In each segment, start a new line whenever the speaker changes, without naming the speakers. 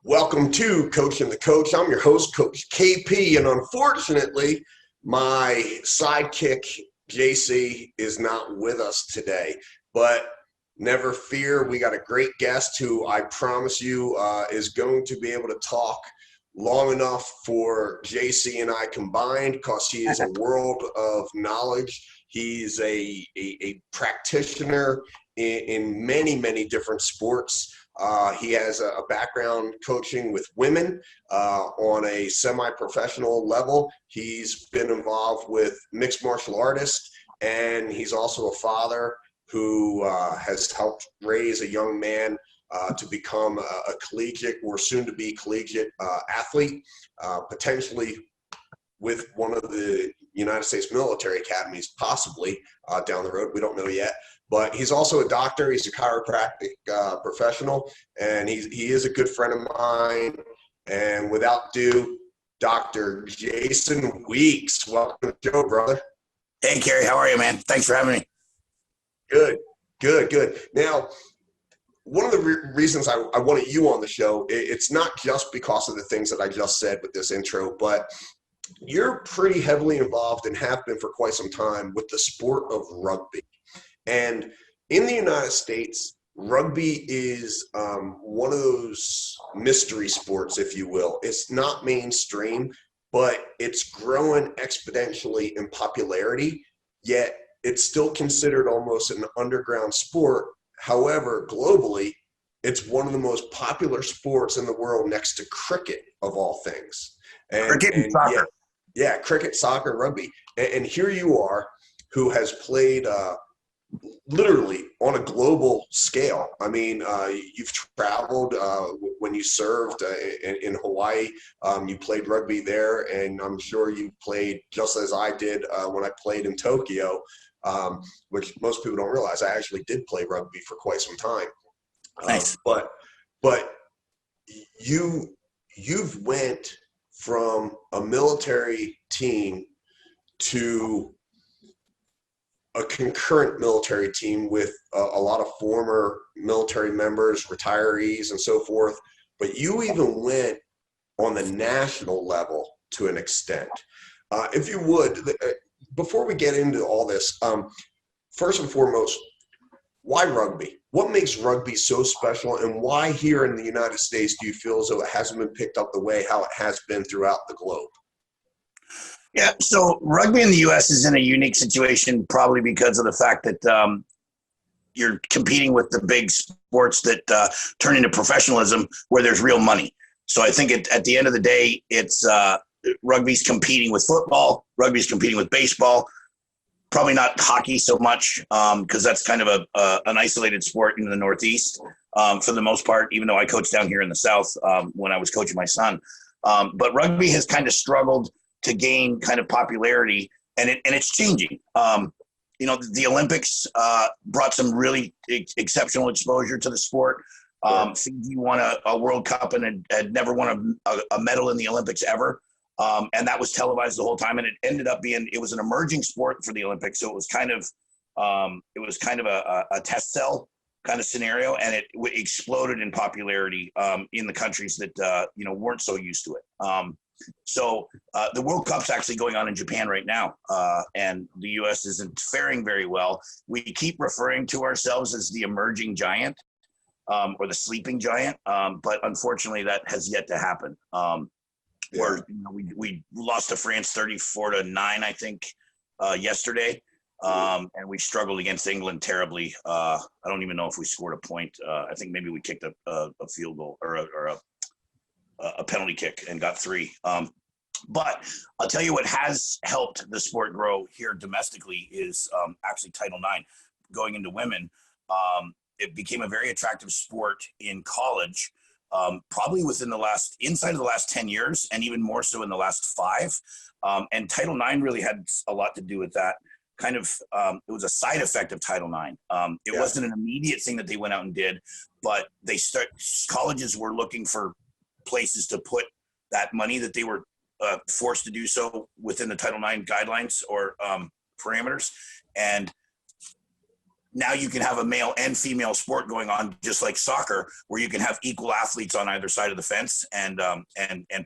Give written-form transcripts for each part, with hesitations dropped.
Welcome to Coaching the Coach. I'm your host, Coach KP, and unfortunately, my sidekick, JC, is not with us today. But never fear, we got a great guest who I promise you is going to be able to talk long enough for JC and I combined because he is a world of knowledge. He's a practitioner in many, many different sports. He has a background coaching with women on a semi-professional level. He's been involved with mixed martial artists, and he's also a father who has helped raise a young man to become a collegiate or soon-to-be collegiate athlete, potentially with one of the United States military academies, possibly down the road. We don't know yet. But he's also a doctor. He's a chiropractic professional, and he is a good friend of mine. And without ado, Dr. Jason Weeks. Welcome to the show, brother.
Hey, Kerry. How are you, man? Thanks for having me.
Good. Now, one of the reasons I wanted you on the show, it's not just because of the things that I just said with this intro, but you're pretty heavily involved and have been for quite some time with the sport of rugby. And in the United States, rugby is one of those mystery sports, if you will. It's not mainstream, but it's growing exponentially in popularity, yet it's still considered almost an underground sport. However, globally, it's one of the most popular sports in the world next to cricket, of all things.
Cricket and soccer.
Yeah, cricket, soccer, rugby. And here you are, who has played literally on a global scale. I mean, you've traveled when you served in Hawaii. You played rugby there, and I'm sure you played just as I did when I played in Tokyo, which most people don't realize. I actually did play rugby for quite some time.
Nice.
But you've went from a military team to a concurrent military team with a lot of former military members, retirees, and so forth. But you even went on the national level to an extent. If you would, before we get into all this, first and foremost, why rugby? What makes rugby so special, and why here in the United States do you feel as though it hasn't been picked up the way how it has been throughout the globe?
Yeah, so rugby in the U.S. is in a unique situation, probably because of the fact that you're competing with the big sports that turn into professionalism where there's real money. So I think at the end of the day, it's rugby's competing with football, rugby's competing with baseball, probably not hockey so much because that's kind of an isolated sport in the Northeast for the most part, even though I coach down here in the South when I was coaching my son. But rugby has kind of struggled to gain kind of popularity, and it's changing. The Olympics brought some really exceptional exposure to the sport. Fiji won a World Cup and had never won a medal in the Olympics ever. And that was televised the whole time, and it was an emerging sport for the Olympics. So it was kind of a test cell kind of scenario, and it exploded in popularity in the countries that weren't so used to it. So the World Cup's actually going on in Japan right now, and the U.S. isn't faring very well. We keep referring to ourselves as the emerging giant or the sleeping giant, but unfortunately that has yet to happen. Where we lost to France 34-9, I think, yesterday, and we struggled against England terribly. I don't even know if we scored a point. I think maybe we kicked a field goal or a penalty kick and got 3. But I'll tell you what has helped the sport grow here domestically is actually Title IX going into women. It became a very attractive sport in college. Probably inside of the last 10 years, and even more so in the last 5. And Title IX really had a lot to do with that. Kind of, it was a side effect of Title IX. It wasn't an immediate thing that they went out and did, but colleges were looking for places to put that money that they were forced to do so within the Title IX guidelines or parameters. And now you can have a male and female sport going on, just like soccer, where you can have equal athletes on either side of the fence, and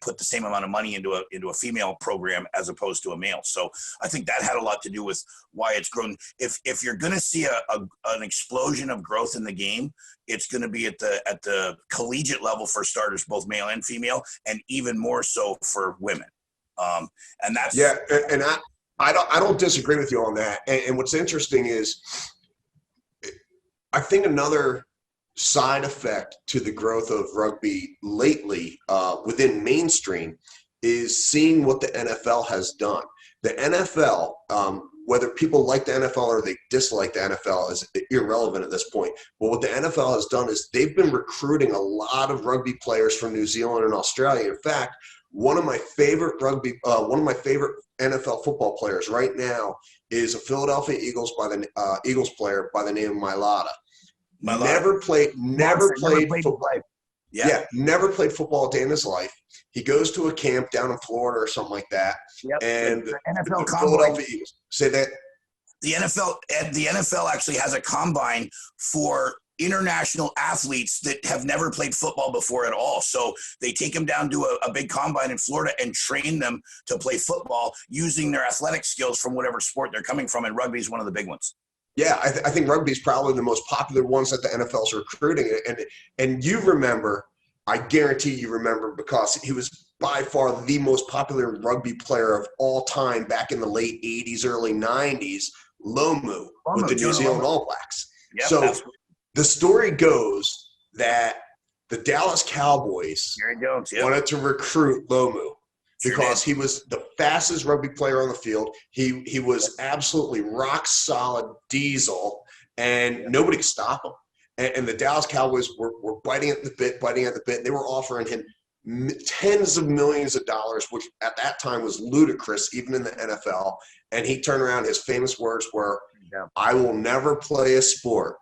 put the same amount of money into a female program as opposed to a male. So I think that had a lot to do with why it's grown. If you're going to see an explosion of growth in the game, it's going to be at the collegiate level for starters, both male and female, and even more so for women. And that's
and I don't disagree with you on that. And what's interesting is, I think another side effect to the growth of rugby lately within mainstream is seeing what the NFL has done. The NFL, whether people like the NFL or they dislike the NFL, is irrelevant at this point. But what the NFL has done is they've been recruiting a lot of rugby players from New Zealand and Australia. In fact, one of my favorite NFL football players right now is a Philadelphia Eagles player by the name of Mailata. Never played football. Never played football a day in his life. He goes to a camp down in Florida or something like that.
Yep.
And
the NFL
the Philadelphia Eagles say that
the NFL actually has a combine for international athletes that have never played football before at all. So they take them down to a big combine in Florida and train them to play football using their athletic skills from whatever sport they're coming from. And rugby is one of the big ones.
Yeah, I think rugby is probably the most popular ones that the NFL's recruiting. And you remember, I guarantee you remember, because he was by far the most popular rugby player of all time back in the late 80s, early 90s, Lomu with the New Zealand All Blacks.
Yep,
so
absolutely.
The story goes that the Dallas Cowboys wanted to recruit Lomu. Because he was the fastest rugby player on the field. He was absolutely rock solid diesel, and nobody could stop him. And the Dallas Cowboys were biting at the bit. They were offering him tens of millions of dollars, which at that time was ludicrous, even in the NFL. And he turned around. His famous words were, "I will never play a sport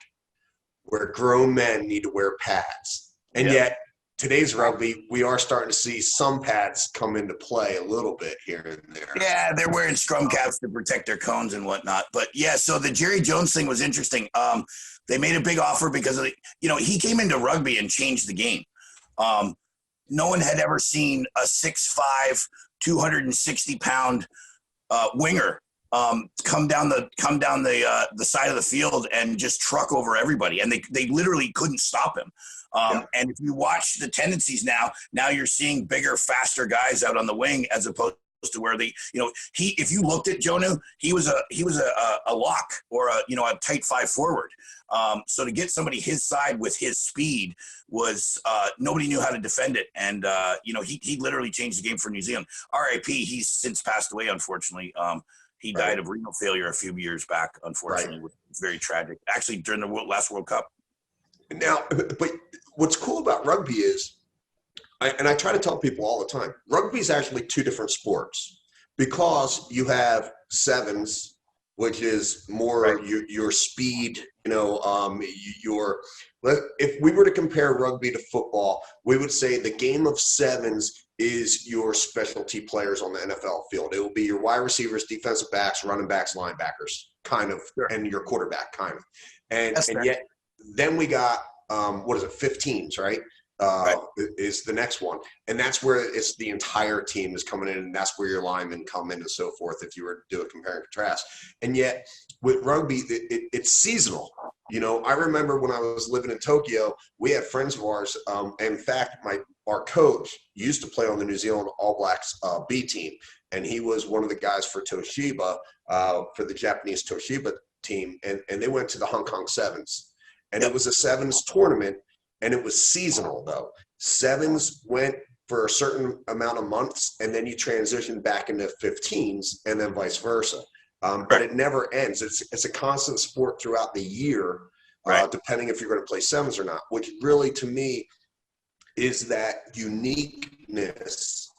where grown men need to wear pads." And yet, today's rugby, we are starting to see some pads come into play a little bit here and there.
Yeah, they're wearing scrum caps to protect their cones and whatnot. But yeah, so the Jerry Jones thing was interesting. They made a big offer because of he came into rugby and changed the game. No one had ever seen a 6'5", 260-pound winger come down the side of the field and just truck over everybody, and they literally couldn't stop him. And if you watch the tendencies now you're seeing bigger, faster guys out on the wing as opposed to where if you looked at Jonu, he was a lock or a tight 5 forward. So to get somebody his side with his speed was nobody knew how to defend it, and he literally changed the game for New Zealand. R.I.P. He's since passed away, unfortunately. He died of renal failure a few years back, unfortunately. Which was very tragic. Actually, during the last World Cup.
Now, but what's cool about rugby is, and I try to tell people all the time, rugby is actually two different sports, because you have sevens, which is more your speed. If we were to compare rugby to football, we would say the game of sevens is your specialty players on the NFL field. It will be your wide receivers, defensive backs, running backs, linebackers, kind of, and your quarterback, kind of. And yet, then we got 15s, right? Is the next one, and that's where it's the entire team is coming in, and that's where your linemen come in and so forth, if you were to do a compare and contrast. And yet with rugby, it's seasonal. I remember when I was living in Tokyo, we had friends of ours. In fact, our coach used to play on the New Zealand All Blacks B team, and he was one of the guys for Toshiba, for the Japanese Toshiba team, and they went to the Hong Kong Sevens, and it was a sevens tournament. And it was seasonal, though. Sevens went for a certain amount of months, and then you transition back into 15s, and then vice versa. But it never ends. It's a constant sport throughout the year, depending if you're going to play sevens or not, which really, to me, is that uniqueness,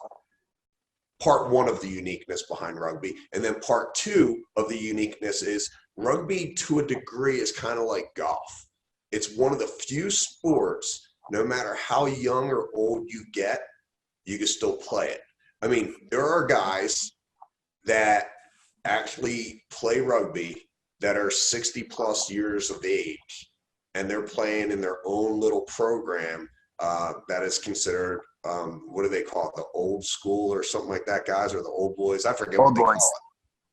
part one of the uniqueness behind rugby. And then part two of the uniqueness is rugby, to a degree, is kind of like golf. It's one of the few sports, no matter how young or old you get, you can still play it. I mean, there are guys that actually play rugby that are 60 plus years of age, and they're playing in their own little program that is considered, what do they call it? The old school or something like that, guys, or the old boys. I forget
Old
what they
boys.
call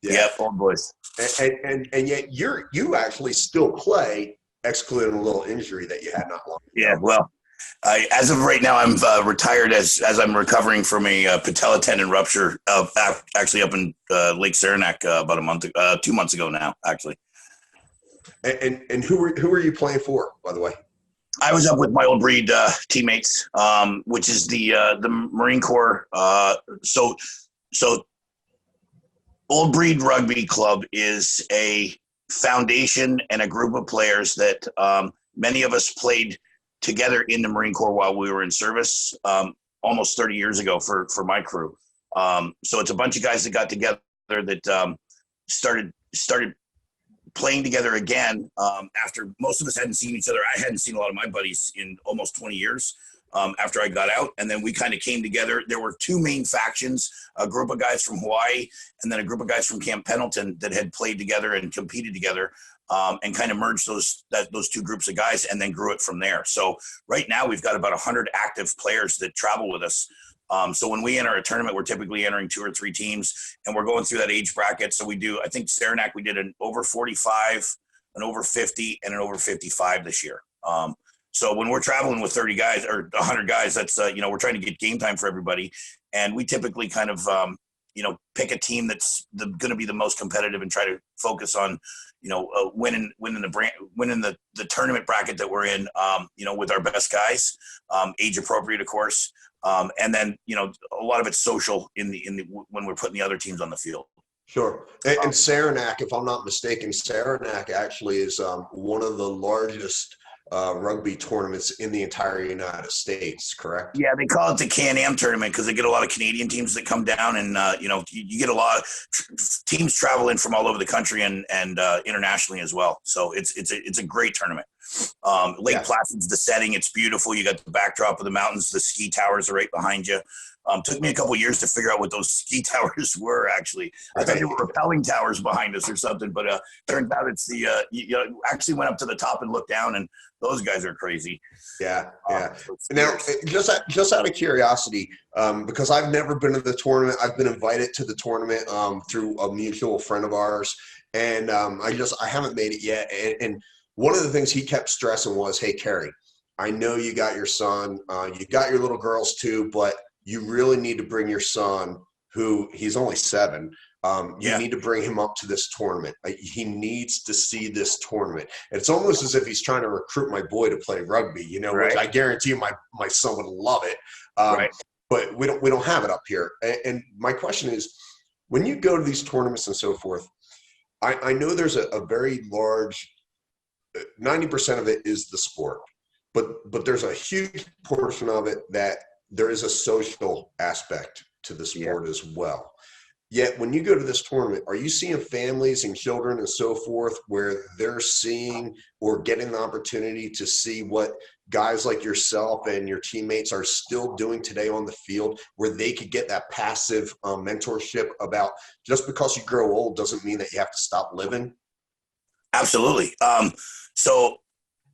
it. Yeah.
Yep, old boys.
And yet you actually still play, excluding a little injury that you had not long ago.
Yeah, well, as of right now, I'm retired as I'm recovering from a patella tendon rupture, actually up in Lake Saranac about 2 months ago now, actually.
And who were you playing for, by the way?
I was up with my Old Breed teammates, which is the Marine Corps. So Old Breed Rugby Club is a foundation and a group of players that many of us played together in the Marine Corps while we were in service almost 30 years ago for my crew. So it's a bunch of guys that got together that started playing together again after most of us hadn't seen each other. I hadn't seen a lot of my buddies in almost 20 years after I got out. And then we kind of came together. There were two main factions, a group of guys from Hawaii and then a group of guys from Camp Pendleton that had played together and competed together and kind of merged those two groups of guys and then grew it from there. So right now we've got about 100 active players that travel with us. So when we enter a tournament, we're typically entering 2 or 3 teams, and we're going through that age bracket. So we do, I think Saranac, we did an over 45, an over 50, and an over 55 this year. So when we're traveling with 30 guys or 100 guys, that's, we're trying to get game time for everybody. And we typically kind of, pick a team that's going to be the most competitive and try to focus on, winning the tournament bracket that we're in, with our best guys, age appropriate, of course. And then, a lot of it's social when we're putting the other teams on the field.
Sure. And Saranac, if I'm not mistaken, Saranac actually is one of the largest rugby tournaments in the entire United States, correct?
Yeah, they call it the Can-Am tournament because they get a lot of Canadian teams that come down, and you get a lot of teams travel in from all over the country and internationally as well. So it's a great tournament. Lake Placid's the setting; it's beautiful. You got the backdrop of the mountains. The ski towers are right behind you. Took me a couple of years to figure out what those ski towers were. Actually, I thought they were rappelling towers behind us or something, but turns out it's the actually went up to the top and looked down, and those guys are crazy.
Yeah. Now, just out of curiosity, because I've never been to the tournament, I've been invited to the tournament through a mutual friend of ours, and I haven't made it yet. And one of the things he kept stressing was, "Hey, Kerry, I know you got your son, you got your little girls too, but you really need to bring your son, who he's only 7. You need to bring him up to this tournament. He needs to see this tournament." It's almost as if he's trying to recruit my boy to play rugby,
right.
Which I guarantee you my son would love it.
Right.
But we don't have it up here. And my question is, when you go to these tournaments and so forth, I know there's a very large, 90% of it is the sport, but there's a huge portion of it that there is a social aspect to the sport as well. Yet when you go to this tournament, are you seeing families and children and so forth where they're seeing or getting the opportunity to see what guys like yourself and your teammates are still doing today on the field, where they could get that passive mentorship about just because you grow old doesn't mean that you have to stop living?
Absolutely. So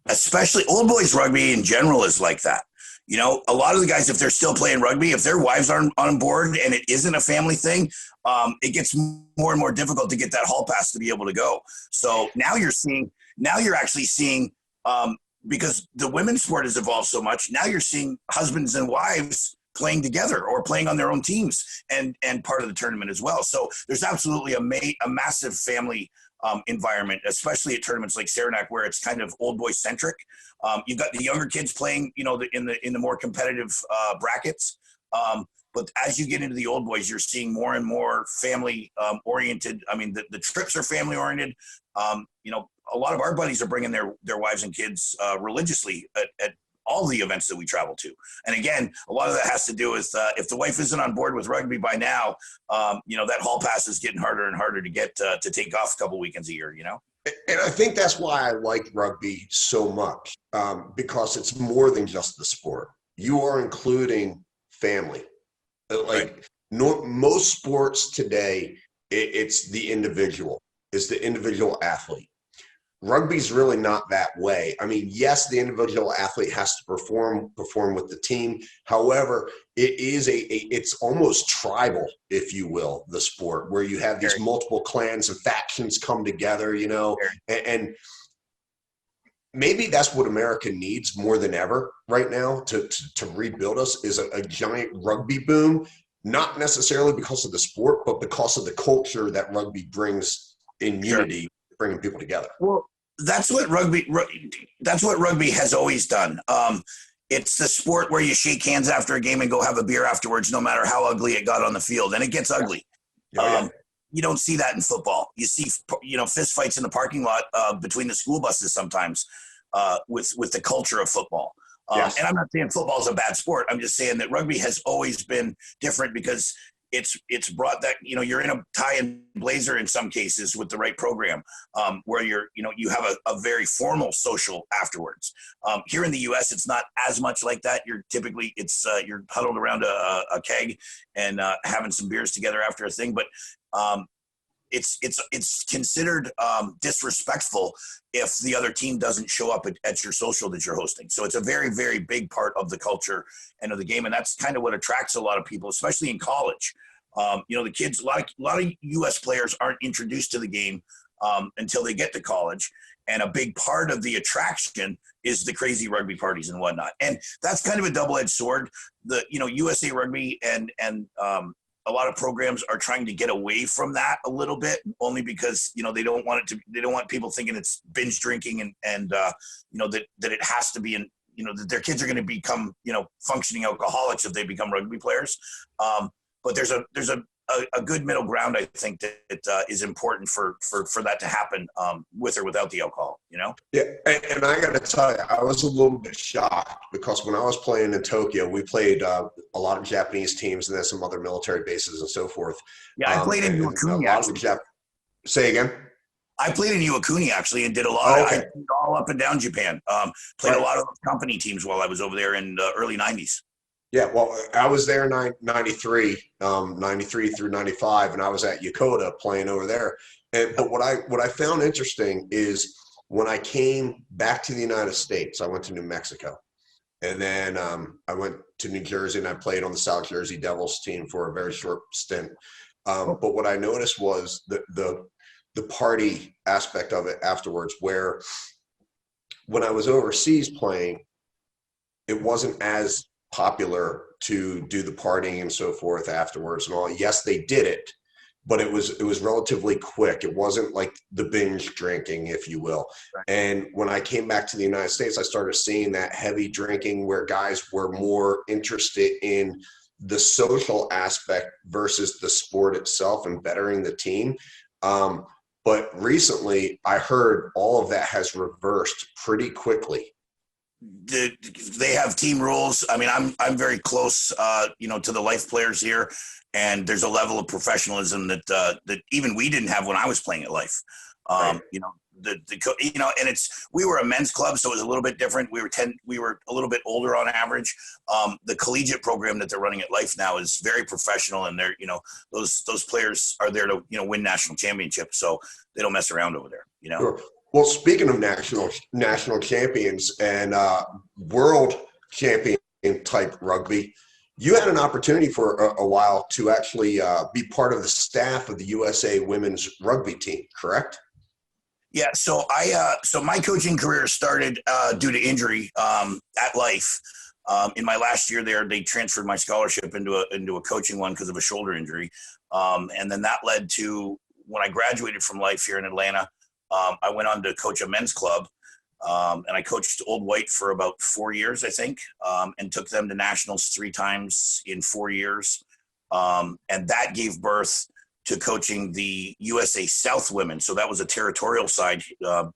especially old boys rugby in general is like that. A lot of the guys, if they're still playing rugby, if their wives aren't on board and it isn't a family thing, it gets more and more difficult to get that hall pass to be able to go. So now you're actually seeing, because the women's sport has evolved so much, now you're seeing husbands and wives playing together or playing on their own teams and part of the tournament as well. So there's absolutely a massive family environment, especially at tournaments like Saranac, where it's kind of old boy centric. You've got the younger kids playing, in the more competitive brackets. But as you get into the old boys, you're seeing more and more family oriented. I mean, the trips are family oriented. A lot of our buddies are bringing their wives and kids religiously at all the events that we travel to. And again, a lot of that has to do with if the wife isn't on board with rugby by now, that hall pass is getting harder and harder to get to take off a couple weekends a year,
And I think that's why I like rugby so much, because it's more than just the sport. You are including family. Like most sports today, it's the individual. is the individual athlete. Rugby's really not that way. I mean, yes, the individual athlete has to perform with the team. However, it's almost tribal, if you will, the sport, where you have these multiple clans and factions come together, you know, and maybe that's what America needs more than ever right now to rebuild us, is a giant rugby boom, not necessarily because of the sport, but because of the culture that rugby brings in unity, bringing people together.
Well, that's what rugby has always done. It's the sport where you shake hands after a game and go have a beer afterwards, no matter how ugly it got on the field, and it gets ugly. You don't see that in football. You see, fist fights in the parking lot between the school buses sometimes with the culture of football. And I'm not saying football is a bad sport. I'm just saying that rugby has always been different because it's brought that, you're in a tie and blazer in some cases with the right program, where you have a very formal social afterwards. Here in the US, it's not as much like that. You're huddled around a keg and having some beers together after a thing. But it's considered disrespectful if the other team doesn't show up at your social that you're hosting. So it's a very, very big part of the culture and of the game. And that's kind of what attracts a lot of people, especially in college. The kids, a lot of US players aren't introduced to the game until they get to college. And a big part of the attraction is the crazy rugby parties and whatnot. And that's kind of a double-edged sword. The, USA Rugby and a lot of programs are trying to get away from that a little bit, only because they don't want people thinking it's binge drinking and that it has to be that their kids are going to become functioning alcoholics if they become rugby players. But there's a good middle ground, I think, that is important for that to happen with or without the alcohol.
Yeah, and I got to tell you, I was a little bit shocked because when I was playing in Tokyo, we played a lot of Japanese teams and then some other military bases and so forth.
Yeah, I played in Iwakuni.
Say again?
I played in Iwakuni, actually, and did a lot. I played all up and down Japan. Played a lot of company teams while I was over there in the early 90s.
Yeah, well, I was there in 93 through 95, and I was at Yokota playing over there. But what I found interesting is when I came back to the United States, I went to New Mexico. And then I went to New Jersey, and I played on the South Jersey Devils team for a very short stint. But what I noticed was the party aspect of it afterwards, where when I was overseas playing, it wasn't as popular to do the partying and so forth afterwards and all. Yes, they did it, but it was relatively quick. It wasn't like the binge drinking, if you will. Right. And when I came back to the United States, I started seeing that heavy drinking where guys were more interested in the social aspect versus the sport itself and bettering the team. But recently I heard all of that has reversed pretty quickly.
They have team rules. I mean, I'm very close, to the life players here, and there's a level of professionalism that even we didn't have when I was playing at Life. Right. And we were a men's club, so it was a little bit different. We were a little bit older on average. The collegiate program that they're running at Life now is very professional, and they're those players are there to win national championships, so they don't mess around over there.
Sure. Well, speaking of national champions and world champion type rugby, you had an opportunity for a while to actually be part of the staff of the USA women's rugby team, correct?
Yeah. So so my coaching career started due to injury at Life. In my last year there, they transferred my scholarship into a coaching one because of a shoulder injury, and then that led to when I graduated from Life here in Atlanta. I went on to coach a men's club, and I coached Old White for about 4 years, I think, and took them to nationals 3 times in 4 years. And that gave birth to coaching the USA South women. So that was a territorial side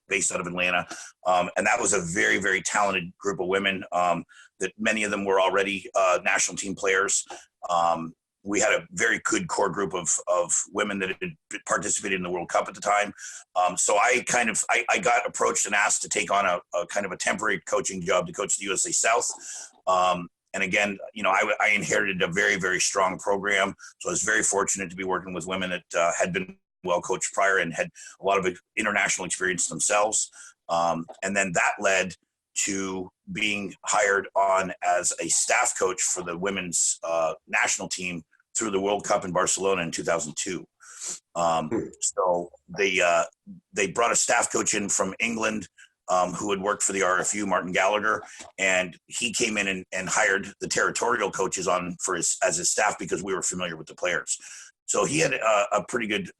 based out of Atlanta. And that was a very, very talented group of women that many of them were already national team players. We had a very good core group of women that had participated in the World Cup at the time. So I got approached and asked to take on a kind of a temporary coaching job to coach the USA South. And again, I inherited a very, very strong program. So I was very fortunate to be working with women that had been well coached prior and had a lot of international experience themselves. And then that led to being hired on as a staff coach for the women's national team through the World Cup in Barcelona in 2002. So they brought a staff coach in from England who had worked for the RFU, Martin Gallagher, and he came in and hired the territorial coaches on as his staff because we were familiar with the players. So he had a pretty good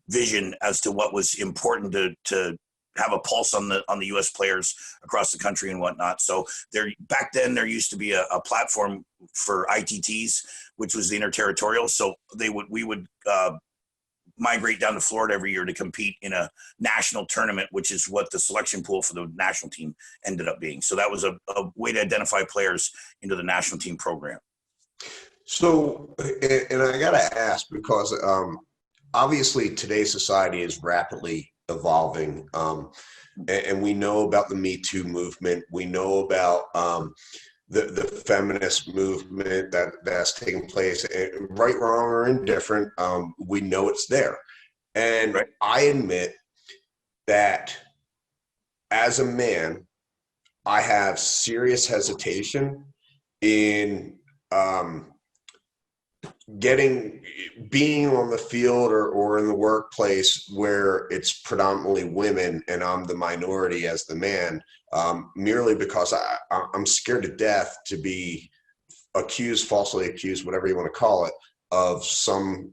vision as to what was important to have a pulse on the U.S. players across the country and whatnot. So back then there used to be a platform for ITTs, which was the interterritorial. So we would migrate down to Florida every year to compete in a national tournament, which is what the selection pool for the national team ended up being. So that was a way to identify players into the national team program.
So, and I got to ask, because obviously today's society is rapidly evolving, and we know about the Me Too movement. We know about the feminist movement that's taking place, and right, wrong, or indifferent. We know it's there, and
right.
I admit that as a man, I have serious hesitation in being on the field or in the workplace where it's predominantly women and I'm the minority as the man, merely because I'm scared to death to be falsely accused, whatever you want to call it, of some,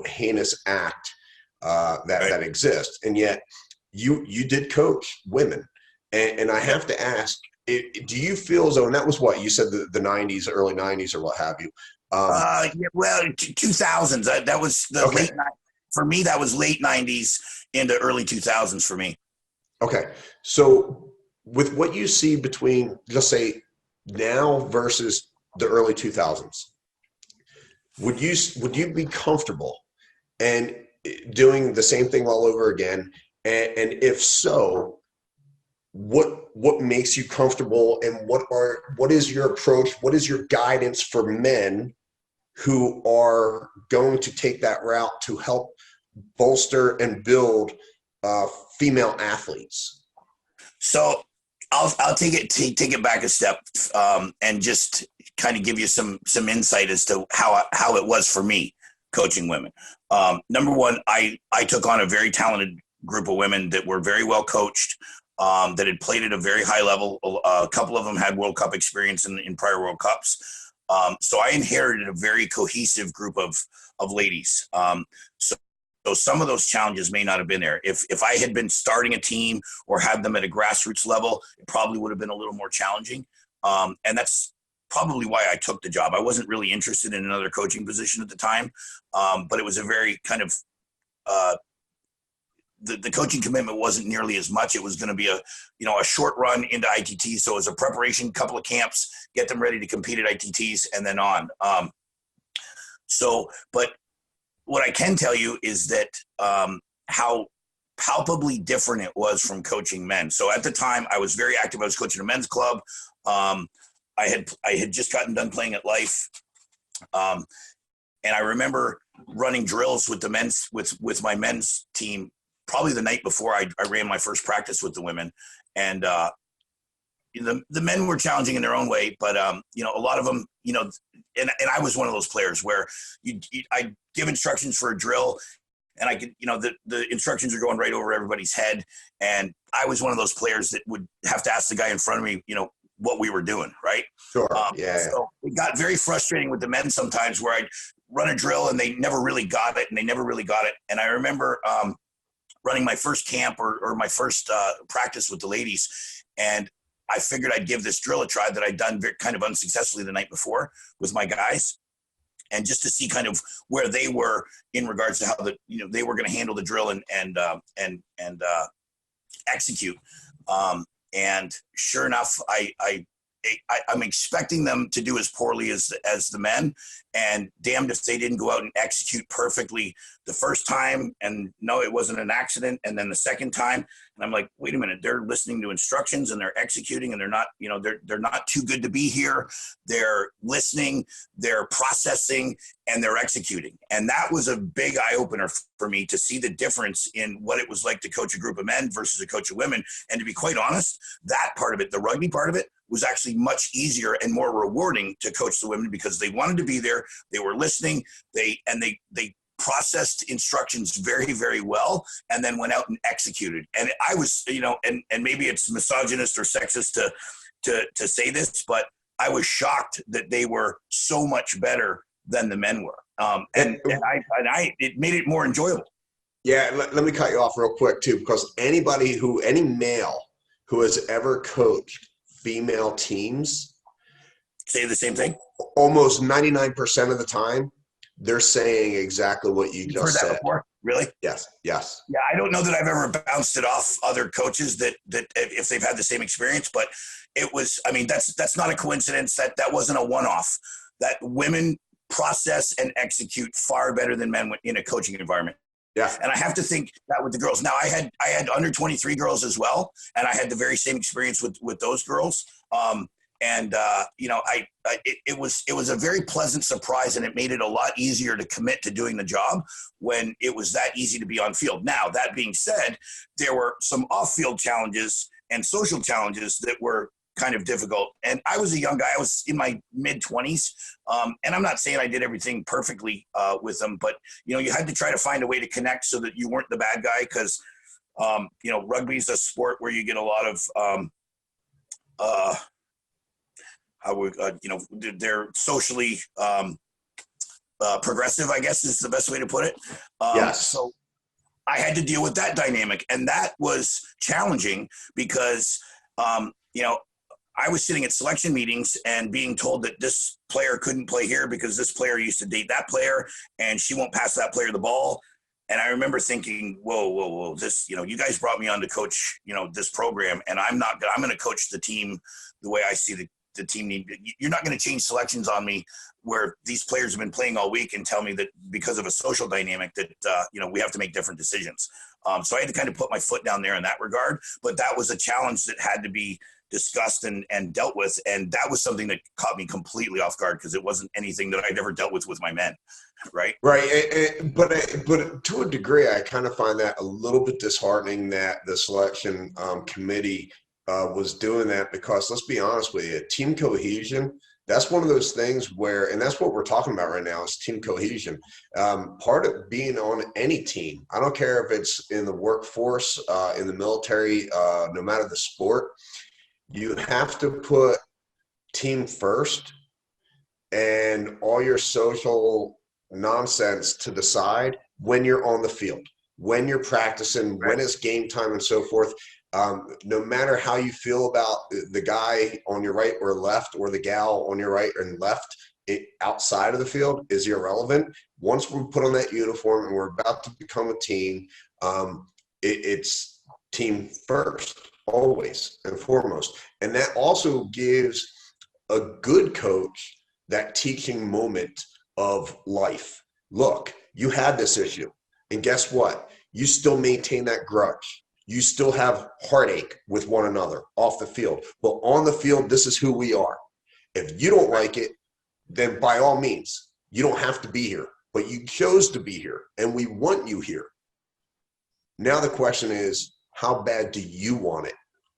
heinous act that exists. And yet you did coach women. And I have to ask, do you feel as though, and that was what you said, the 90s, early 90s or what have you?
Yeah, well, 2000s. That was the
okay.
late. For me, that was late 90s into early 2000s for me.
Okay, so with what you see between, let's say, now versus the early 2000s, would you be comfortable and doing the same thing all over again? And if so, what makes you comfortable, and what is your approach? What is your guidance for men who are going to take that route to help bolster and build female athletes?
So I'll take it back a step and just kind of give you some insight as to how it was for me coaching women. Number one, I took on a very talented group of women that were very well coached, that had played at a very high level. A couple of them had World Cup experience in prior World Cups. So I inherited a very cohesive group of ladies. So some of those challenges may not have been there. If I had been starting a team or had them at a grassroots level, it probably would have been a little more challenging. And that's probably why I took the job. I wasn't really interested in another coaching position at the time, but it was a very kind of the coaching commitment wasn't nearly as much. It was going to be a short run into ITT. So it was a preparation, couple of camps, get them ready to compete at ITTs, and then on. But what I can tell you is that how palpably different it was from coaching men. So at the time, I was very active. I was coaching a men's club. I had just gotten done playing at Life, and I remember running drills with the men's with my men's team. Probably the night before I ran my first practice with the women, and the men were challenging in their own way, but a lot of them, and I was one of those players where I give instructions for a drill, and I could, the instructions are going right over everybody's head, and I was one of those players that would have to ask the guy in front of me, what we were doing, right?
Sure. Yeah.
So it got very frustrating with the men sometimes, where I'd run a drill and they never really got it, and I remember running my first camp or my first practice with the ladies. And I figured I'd give this drill a try that I'd done kind of unsuccessfully the night before with my guys. And just to see kind of where they were in regards to how they were going to handle the drill and execute. And sure enough, I I'm expecting them to do as poorly as the men, and damned if they didn't go out and execute perfectly the first time. And no, it wasn't an accident. And then the second time, and I'm like, wait a minute, they're listening to instructions and they're executing, and they're not, they're not too good to be here. They're listening, they're processing, and they're executing. And that was a big eye opener for me to see the difference in what it was like to coach a group of men versus a coach of women. And to be quite honest, that part of it, the rugby part of it, was actually much easier and more rewarding to coach the women, because they wanted to be there. They were listening. They processed instructions very, very well, and then went out and executed. And I was, and maybe it's misogynist or sexist to say this, but I was shocked that they were so much better than the men were. It made it more enjoyable.
Yeah. Let me cut you off real quick too, because any male who has ever coached female teams
say the same thing.
Almost 99% of the time, they're saying exactly what you just said.
Before? Really?
Yes. Yeah,
I don't know that I've ever bounced it off other coaches that if they've had the same experience, but it was, that's not a coincidence. That wasn't a one-off. That women process and execute far better than men in a coaching environment.
Yeah.
And I have to think that with the girls. Now I had under 23 girls as well, and I had the very same experience with those girls. It was a very pleasant surprise, and it made it a lot easier to commit to doing the job when it was that easy to be on field. Now, that being said, there were some off-field challenges and social challenges that were kind of difficult. And I was a young guy. I was in my mid-20s. And I'm not saying I did everything perfectly with them, but, you had to try to find a way to connect so that you weren't the bad guy, because, rugby is a sport where you get a lot of they're socially progressive, I guess is the best way to put it.
Yes.
So I had to deal with that dynamic, and that was challenging because, I was sitting at selection meetings and being told that this player couldn't play here because this player used to date that player and she won't pass that player the ball. And I remember thinking, whoa, this, you guys brought me on to coach, this program, and I'm going to coach the team the way I see the team need. You're not going to change selections on me where these players have been playing all week and tell me that because of a social dynamic that, we have to make different decisions. So I had to kind of put my foot down there in that regard, but that was a challenge that had to be discussed and dealt with. And that was something that caught me completely off guard, because it wasn't anything that I'd ever dealt with my men. Right.
But to a degree, I kind of find that a little bit disheartening that the selection committee was doing that, because let's be honest with you, team cohesion, that's one of those things where, and that's what we're talking about right now, is team cohesion. Part of being on any team, I don't care if it's in the workforce, in the military, no matter the sport, you have to put team first and all your social nonsense to the side when you're on the field, when you're practicing, when it's game time and so forth. No matter how you feel about the guy on your right or left, or the gal on your right and left, outside of the field is irrelevant. Once we put on that uniform and we're about to become a team, it's team first, always and foremost. And that also gives a good coach that teaching moment of life. Look, you had this issue, and guess what? You still maintain that grudge. You still have heartache with one another off the field. But on the field, this is who we are. If you don't like it, then by all means, you don't have to be here. But you chose to be here, and we want you here. Now the question is, how bad do you want it?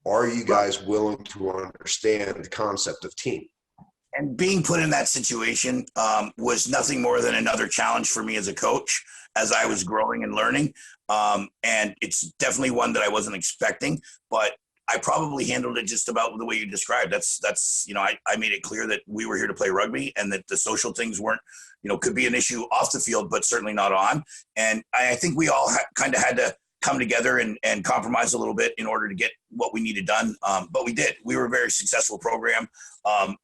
Are you guys willing to understand the concept of team?
And being put in that situation was nothing more than another challenge for me as a coach as I was growing and learning. And it's definitely one that I wasn't expecting, but I probably handled it just about the way you described. That's I made it clear that we were here to play rugby, and that the social things weren't, could be an issue off the field, but certainly not on. And I think we all kind of had to come together and compromise a little bit in order to get what we needed done. But we did. We were a very successful program.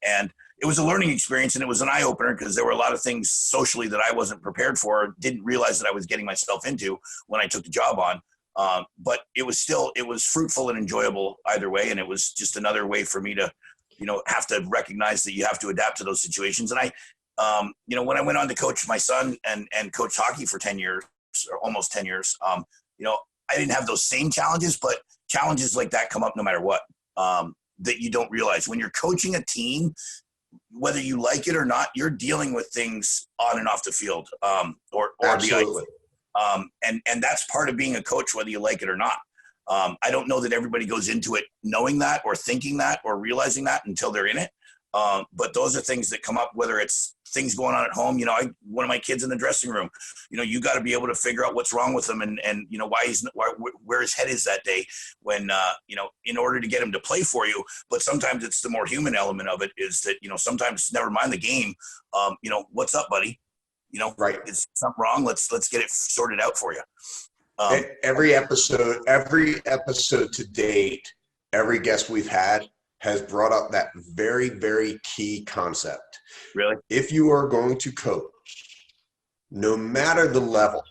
And it was a learning experience, and it was an eye opener, because there were a lot of things socially that I wasn't prepared for, didn't realize that I was getting myself into when I took the job on. But it was fruitful and enjoyable either way. And it was just another way for me to, have to recognize that you have to adapt to those situations. And when I went on to coach my son and coach hockey for 10 years or almost 10 years, I didn't have those same challenges, but challenges like that come up no matter what, that you don't realize. When you're coaching a team, whether you like it or not, you're dealing with things on and off the field, or
Absolutely.
the ice. And that's part of being a coach, whether you like it or not. I don't know that everybody goes into it knowing that or thinking that or realizing that until they're in it. But those are things that come up, whether it's things going on at home. One of my kids in the dressing room, you got to be able to figure out what's wrong with him and where his head is that day when, in order to get him to play for you. But sometimes it's the more human element of it is that, sometimes never mind the game. What's up, buddy?
Right.
Is something wrong? Let's get it sorted out for you.
Every episode to date, every guest we've had has brought up that very, very key concept.
Really?
If you are going to coach, no matter the level,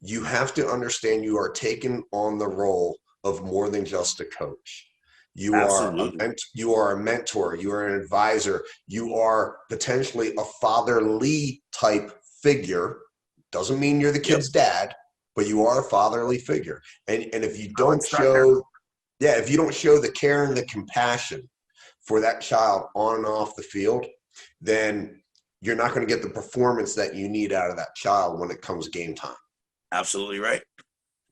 you have to understand you are taking on the role of more than just a coach. You are a mentor, you are an advisor, you are potentially a fatherly type figure. Doesn't mean you're the kid's dad, but you are a fatherly figure. And if you don't show the care and the compassion for that child on and off the field, then you're not going to get the performance that you need out of that child when it comes game time.
Absolutely right.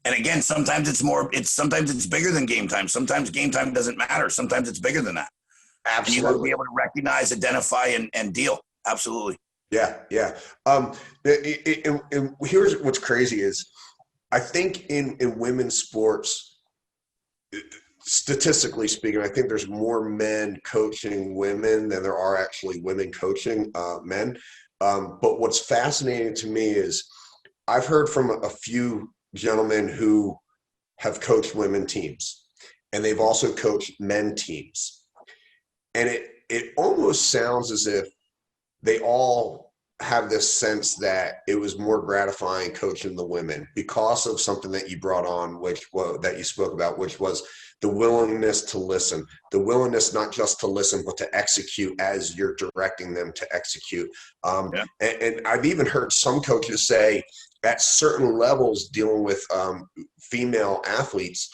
And again, sometimes it's bigger than game time. Sometimes game time doesn't matter. Sometimes it's bigger than that.
Absolutely.
And you got to be able to recognize, identify, and deal. Absolutely.
Yeah. And here's what's crazy is I think in women's sports, statistically speaking, I think there's more men coaching women than there are actually women coaching men. But what's fascinating to me is I've heard from a few gentlemen who have coached women teams, and they've also coached men teams. And it almost sounds as if they all have this sense that it was more gratifying coaching the women because of something that you brought on, that you spoke about, which was the willingness to listen, the willingness not just to listen, but to execute as you're directing them to execute. And I've even heard some coaches say at certain levels dealing with female athletes,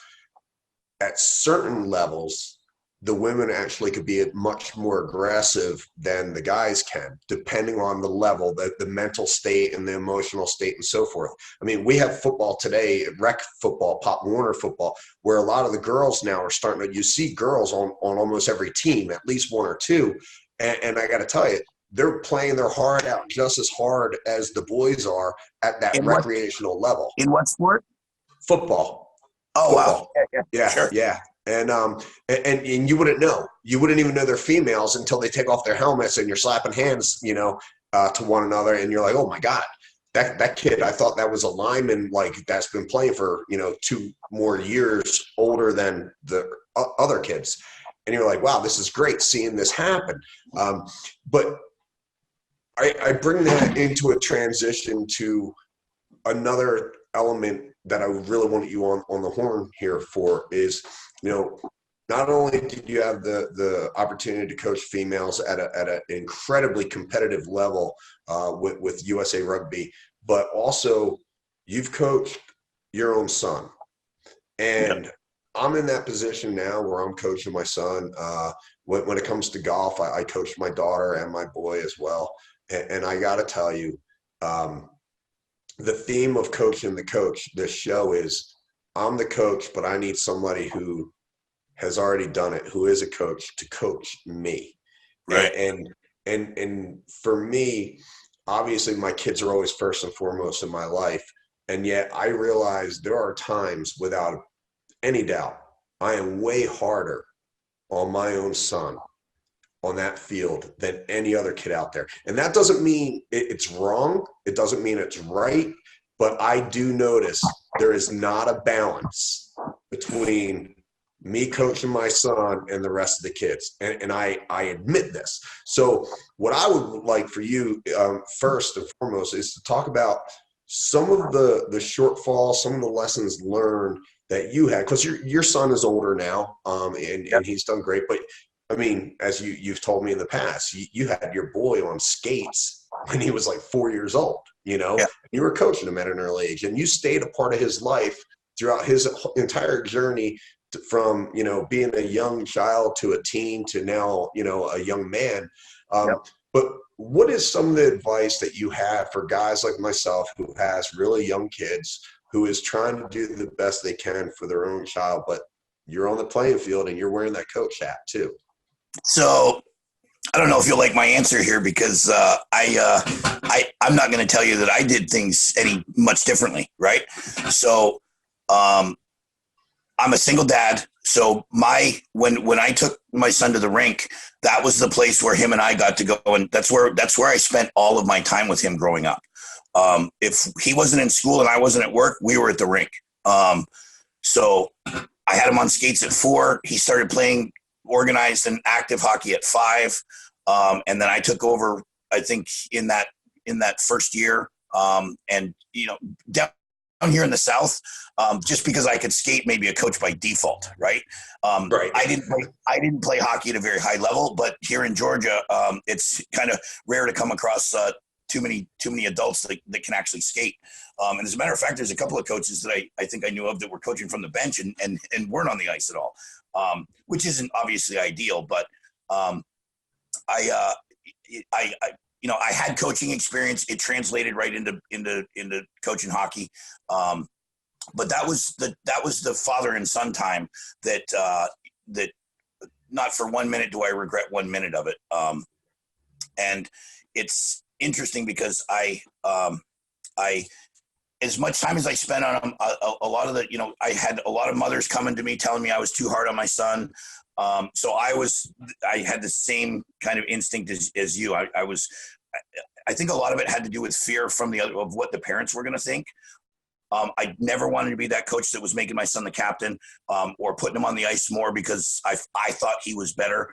at certain levels, the women actually could be much more aggressive than the guys can, depending on the level, the mental state and the emotional state and so forth. I mean, we have football today, rec football, Pop Warner football, where a lot of the girls now are starting to, you see girls on almost every team, at least one or two. And I got to tell you, they're playing their heart out just as hard as the boys are at that recreational level.
In what sport?
Football.
Oh,
football.
Wow. Yeah, sure.
Yeah. And you wouldn't know. You wouldn't even know they're females until they take off their helmets and you're slapping hands, to one another. And you're like, oh my God, that kid, I thought that was a lineman, like that's been playing for, 2 more years older than the other kids. And you're like, wow, this is great seeing this happen. But I bring that into a transition to another element that I really want you on the horn here for is, not only did you have the opportunity to coach females at an incredibly competitive level with USA Rugby, but also you've coached your own son. And I'm in that position now where I'm coaching my son. When it comes to golf, I coach my daughter and my boy as well. And I got to tell you, the theme of Coaching the Coach, this show is I'm the coach, but I need somebody who has already done it, who is a coach, to coach me.
Right.
And for me, obviously my kids are always first and foremost in my life. And yet I realize there are times, without any doubt, I am way harder on my own son on that field than any other kid out there. And that doesn't mean it's wrong. It doesn't mean it's right. But I do notice there is not a balance between me coaching my son and the rest of the kids. And I admit this. So what I would like for you, first and foremost, is to talk about some of the shortfalls, some of the lessons learned that you had, because your son is older now, and he's done great. But I mean, as you've told me in the past, you had your boy on skates when he was like 4 years old, you know,
Yeah.
you were coaching him at an early age, and you stayed a part of his life throughout his entire journey from, you know, being a young child to a teen to now, you know, a young man.
Yep.
But what is some of the advice that you have for guys like myself who has really young kids, who is trying to do the best they can for their own child, but you're on the playing field and you're wearing that coach hat too?
So I don't know if you'll like my answer here, because I'm not going to tell you that I did things any much differently, right? So I'm a single dad. So when I took my son to the rink, that was the place where him and I got to go, and that's where I spent all of my time with him growing up. If he wasn't in school and I wasn't at work, we were at the rink. So I had him on skates at 4. He started playing organized and active hockey at 5. And then I took over, I think, in that first year. And, you know, down here in the South, just because I could skate, maybe a coach by default, right?
Right.
I didn't play hockey at a very high level, but here in Georgia, it's kind of rare to come across too many adults that can actually skate. And as a matter of fact, there's a couple of coaches that I think I knew of that were coaching from the bench and weren't on the ice at all, which isn't obviously ideal. But I you know, I had coaching experience. It translated right into coaching hockey. But that was the father and son time that not for 1 minute do I regret 1 minute of it. And it's interesting because I as much time as I spent on him, a lot of the, you know, I had a lot of mothers coming to me telling me I was too hard on my son. So I had the same kind of instinct as you. I think a lot of it had to do with fear of what the parents were going to think. I never wanted to be that coach that was making my son the captain, or putting him on the ice more because I thought he was better.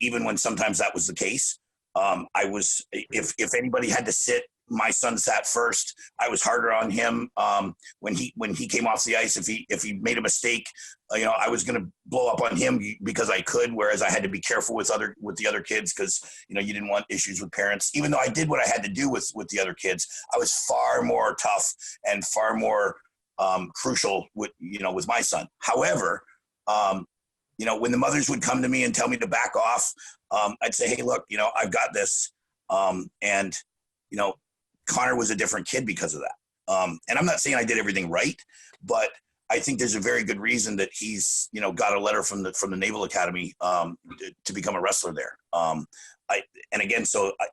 Even when sometimes that was the case. If anybody had to sit, my son sat first. I was harder on him when he came off the ice. If he made a mistake, you know, I was going to blow up on him because I could. Whereas I had to be careful with the other kids because, you know, you didn't want issues with parents. Even though I did what I had to do with the other kids, I was far more tough and far more crucial with my son. However, you know, when the mothers would come to me and tell me to back off, I'd say, hey, look, you know, I've got this. And, you know, Connor was a different kid because of that. And I'm not saying I did everything right, but I think there's a very good reason that he's, you know, got a letter from the Naval Academy to become a wrestler there.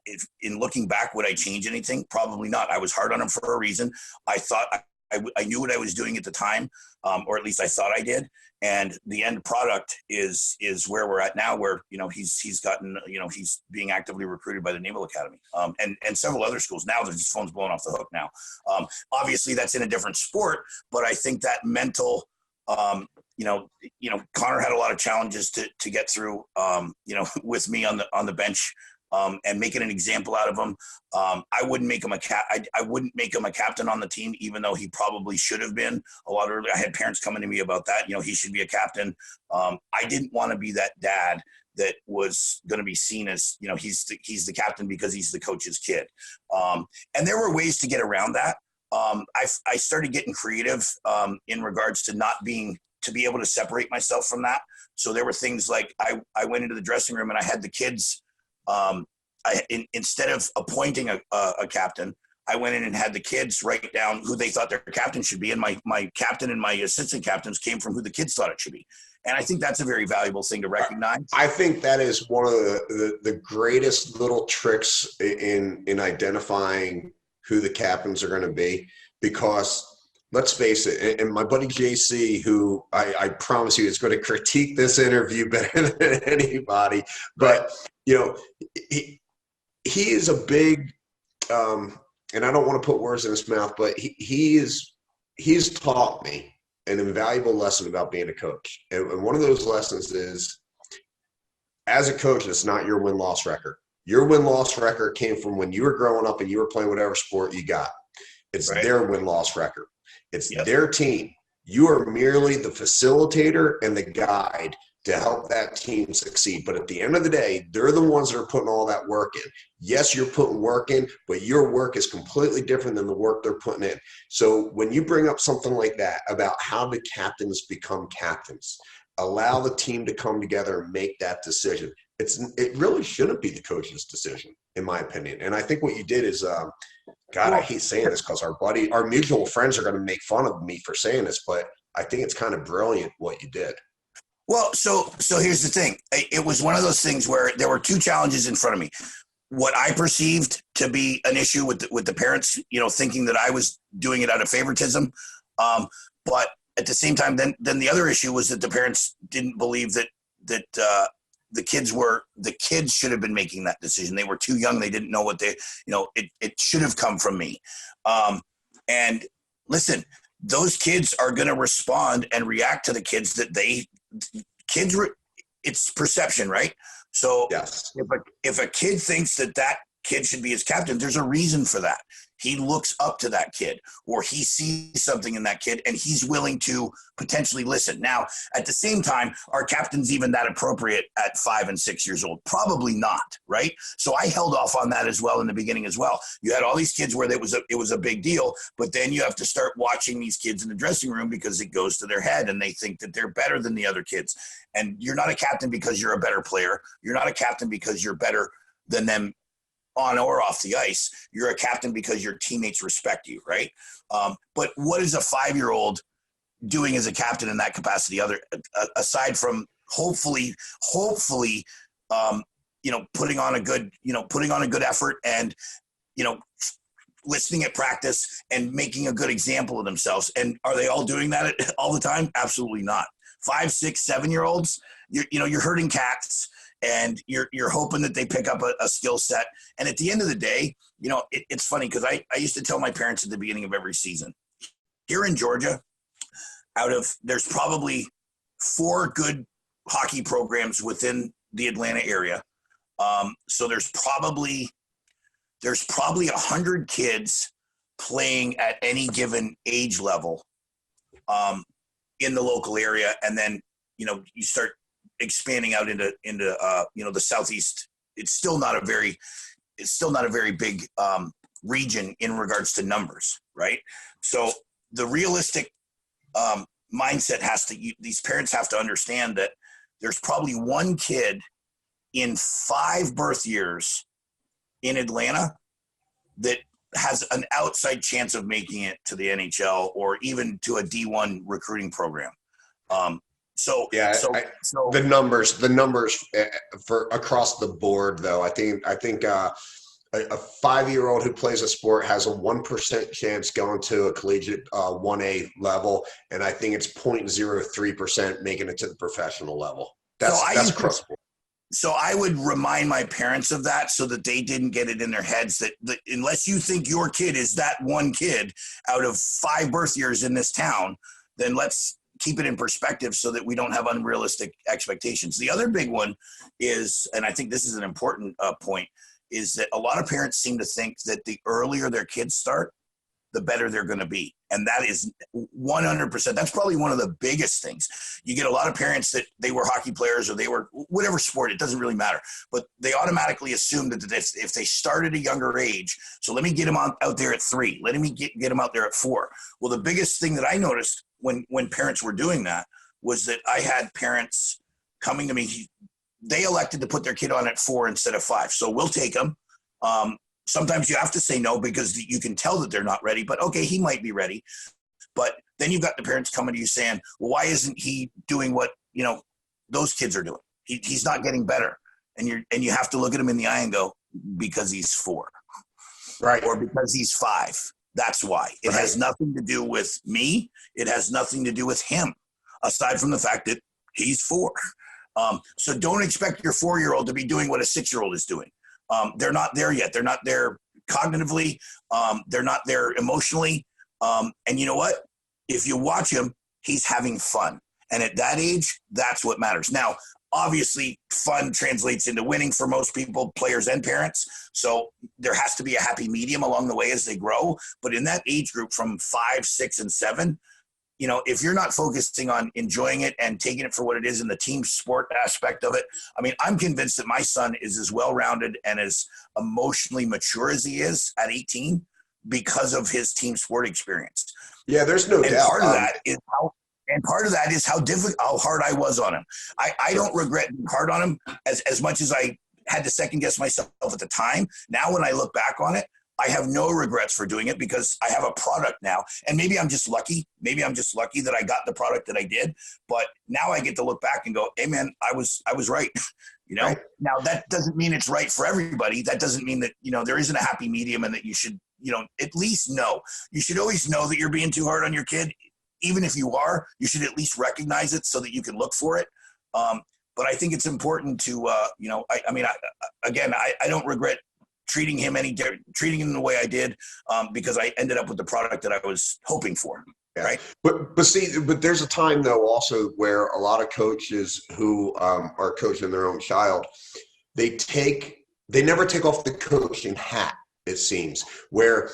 If in looking back, would I change anything? Probably not. I was hard on him for a reason. I thought I knew what I was doing at the time, or at least I thought I did. And the end product is where we're at now, where, you know, he's gotten, you know, he's being actively recruited by the Naval Academy, and several other schools. Now his phone's blowing off the hook now. Obviously that's in a different sport, but I think that mental, you know, Connor had a lot of challenges to get through, you know, with me on the bench. And making an example out of him. I wouldn't make him I wouldn't make him a captain on the team, even though he probably should have been a lot earlier. I had parents coming to me about that. You know, he should be a captain. I didn't want to be that dad that was going to be seen as, you know, he's the captain because he's the coach's kid. And there were ways to get around that. I started getting creative in regards to to be able to separate myself from that. So there were things like I went into the dressing room and I had the kids. Instead of appointing a captain, I went in and had the kids write down who they thought their captain should be. And my captain and my assistant captains came from who the kids thought it should be. And I think that's a very valuable thing to recognize.
I think that is one of the greatest little tricks in identifying who the captains are going to be, because let's face it, and my buddy JC, who I promise you is going to critique this interview better than anybody, but, you know, he is a big, and I don't want to put words in his mouth, but he's taught me an invaluable lesson about being a coach. And one of those lessons is, as a coach, it's not your win-loss record. Your win-loss record came from when you were growing up and you were playing whatever sport you got. It's their win-loss record. It's their team. You are merely the facilitator and the guide to help that team succeed. But at the end of the day, they're the ones that are putting all that work in. Yes, you're putting work in, but your work is completely different than the work they're putting in. So when you bring up something like that about how the captains become captains, allow the team to come together and make that decision. It really shouldn't be the coach's decision, in my opinion. And I think what you did is, God, I hate saying this because our mutual friends are going to make fun of me for saying this, but I think it's kind of brilliant what you did.
Well, so here's the thing. It was one of those things where there were two challenges in front of me. What I perceived to be an issue with the parents, thinking that I was doing it out of favoritism. But at the same time, then the other issue was that the parents didn't believe that the kids should have been making that decision. They were too young. They didn't know what it should have come from me. And listen, those kids are going to respond and react to the kids that it's perception, right? So
yes.
If a kid thinks that kid should be his captain, there's a reason for that. He looks up to that kid, or he sees something in that kid and he's willing to potentially listen. Now, at the same time, are captains even that appropriate at 5 and 6 years old? Probably not, right? So I held off on that as well in the beginning as well. You had all these kids where it was a big deal, but then you have to start watching these kids in the dressing room because it goes to their head and they think that they're better than the other kids. And you're not a captain because you're a better player. You're not a captain because you're better than them on or off the ice. You're a captain because your teammates respect you, right? But what is a 5-year-old doing as a captain in that capacity, aside from hopefully, putting on a good effort and, listening at practice and making a good example of themselves. And are they all doing that all the time? Absolutely not. 5, 6, 7-year-olds, you're herding cats. And you're hoping that they pick up a skill set. And at the end of the day, it's funny because I used to tell my parents at the beginning of every season, here in Georgia, there's probably 4 good hockey programs within the Atlanta area. So there's probably 100 kids playing at any given age level in the local area. And then, you start expanding out into the Southeast. It's still not a very big region in regards to numbers, right? So the realistic mindset these parents have to understand that there's probably 1 kid in 5 birth years in Atlanta that has an outside chance of making it to the NHL or even to a D1 recruiting program. So
the numbers for across the board, though, I think a 5-year-old who plays a sport has a 1% chance going to a collegiate 1A level, and I think it's 0.03% making it to the professional level. That's across the board.
So I would remind my parents of that so that they didn't get it in their heads that unless you think your kid is that 1 kid out of 5 birth years in this town, then let's keep it in perspective so that we don't have unrealistic expectations. The other big one is, and I think this is an important point, is that a lot of parents seem to think that the earlier their kids start, the better they're going to be. And that is 100%. That's probably one of the biggest things. You get a lot of parents that they were hockey players or they were whatever sport, it doesn't really matter. But they automatically assume that if they start at a younger age, so let me get them out there at 3, let me get them out there at 4. Well, the biggest thing that I noticed when parents were doing that was that I had parents coming to me, they elected to put their kid on at 4 instead of 5. So we'll take them. Sometimes you have to say no because you can tell that they're not ready, but okay, he might be ready. But then you've got the parents coming to you saying, well, why isn't he doing what, those kids are doing? He's not getting better. And you have to look at him in the eye and go, because he's 4.
Right.
Or because he's 5. That's why. It has nothing to do with me. It has nothing to do with him, aside from the fact that he's 4. So don't expect your 4-year-old to be doing what a 6-year-old is doing. They're not there yet. They're not there cognitively. They're not there emotionally. And you know what? If you watch him, he's having fun. And at that age, that's what matters. Now, obviously, fun translates into winning for most people, players and parents. So there has to be a happy medium along the way as they grow. But in that age group from 5, 6, and 7, if you're not focusing on enjoying it and taking it for what it is in the team sport aspect of it, I mean, I'm convinced that my son is as well-rounded and as emotionally mature as he is at 18 because of his team sport experience.
Yeah, there's no doubt.
Part of that is how difficult, how hard I was on him. I don't regret being hard on him as much as I had to second guess myself at the time. Now, when I look back on it, I have no regrets for doing it because I have a product now. And maybe I'm just lucky. Maybe I'm just lucky that I got the product that I did. But now I get to look back and go, hey, man, I was right. Right. Now, that doesn't mean it's right for everybody. That doesn't mean that, there isn't a happy medium and that you should, at least know. You should always know that you're being too hard on your kid. Even if you are, you should at least recognize it so that you can look for it. But I think it's important to, I don't regret treating him the way I did because I ended up with the product that I was hoping for. Yeah. Right.
But there's a time though also where a lot of coaches who are coaching their own child, they never take off the coaching hat, it seems, where